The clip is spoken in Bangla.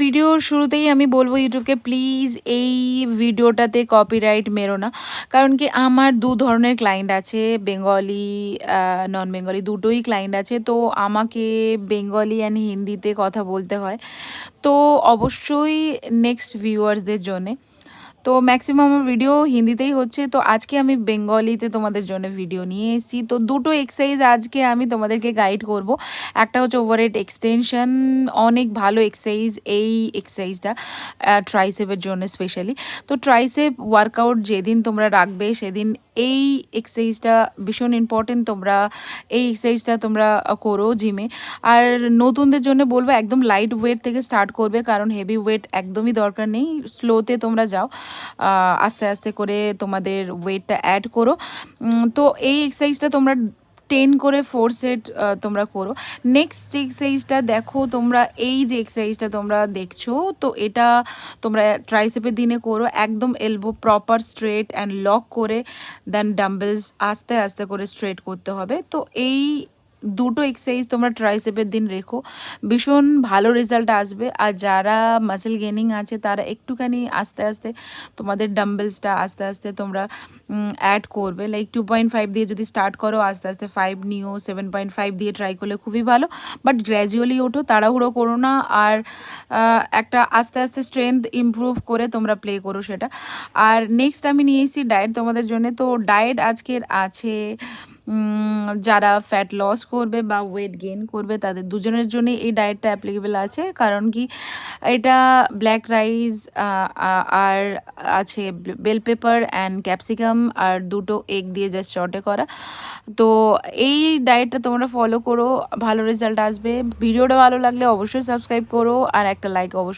ভিডিওর শুরুতেই আমি বলবো ইউটিউবকে প্লিজ এই ভিডিওটাতে কপিরাইট মেরো না, কারণ কি আমার দু ধরনের ক্লায়েন্ট আছে, বেঙ্গলি নন বেঙ্গলি দুটোই ক্লায়েন্ট আছে। তো আমাকে বেঙ্গলি অ্যান্ড হিন্দিতে কথা বলতে হয়, তো অবশ্যই নেক্সট ভিউয়ার্সদের জন্যে তো ম্যাক্সিমাম আমার ভিডিও হিন্দিতেই হচ্ছে। তো আজকে আমি বেঙ্গলিতে তোমাদের জন্য ভিডিও নিয়ে এসেছি। তো দুটো এক্সারসাইজ আজকে আমি তোমাদেরকে গাইড করব। একটা হচ্ছে ওভারহেড এক্সটেনশন, অনেক ভালো এক্সারসাইজ এই এক্সারসাইজটা ট্রাইসেপের জন্য স্পেশালি। তো ট্রাইসেপ ওয়ার্কআউট যেদিন তোমরা রাখবে সেদিন এই এক্সারসাইজটা ভীষণ ইম্পর্টেন্ট। তোমরা এই এক্সারসাইজটা তোমরা করো জিমে। আর নতুনদের জন্য বলবো একদম লাইট ওয়েট থেকে স্টার্ট করবে, কারণ হেভি ওয়েট একদমই দরকার নেই। স্লোতে তোমরা যাও, আস্তে আস্তে করে তোমাদের ওয়েটটা অ্যাড করো। তো এই এক্সারসাইজটা তোমরা 10 করে 4 সেট তোমরা করো। নেক্সট যে এক্সারসাইজটা দেখো তোমরা, এই যে এক্সারসাইজটা তোমরা দেখছো, তো এটা তোমরা ট্রাইসেপের দিনে করো। একদম elbow proper straight and lock করে দেন ডাম্বেলস আস্তে আস্তে করে স্ট্রেট করতে হবে। তো এই দুটো এক্সারসাইজ তোমরা ট্রাইসেপের দিন রেখো, ভীষণ ভালো রেজাল্ট আসবে। আর যারা মাসেল গেনিং আছে তারা একটুখানি আস্তে আস্তে তোমাদের ডাম্বেলসটা আস্তে আস্তে তোমরা অ্যাড করবে। লাইক 2.5 দিয়ে যদি স্টার্ট করো, আস্তে আস্তে 5 নিও, 7.5 দিয়ে ট্রাই করলে খুবই ভালো। বাট গ্র্যাজুয়ালি ওঠো, তাড়াহুড়ো করো না। আর একটা আস্তে আস্তে স্ট্রেংথ ইমপ্রুভ করে তোমরা প্লে করো সেটা। আর নেক্সট আমি নিয়ে এসেছি ডায়েট তোমাদের জন্য। তো ডায়েট আজকের আছে যারা ফ্যাট লস করবে বা ওয়েট গেইন করবে তাদের দুজনের জন্যই এই ডায়েটটা অ্যাপ্লিকেবল আছে। কারণ কি এটা ব্ল্যাক রাইস আর আছে বেল পেপার অ্যান্ড ক্যাপসিকাম আর দুটো এগ দিয়ে জাস্ট শর্টে করা। তো এই ডায়েটটা তোমরা ফলো করো, ভালো রেজাল্ট আসবে। ভিডিওটা ভালো লাগলে অবশ্যই সাবস্ক্রাইব করো আর একটা লাইক অবশ্যই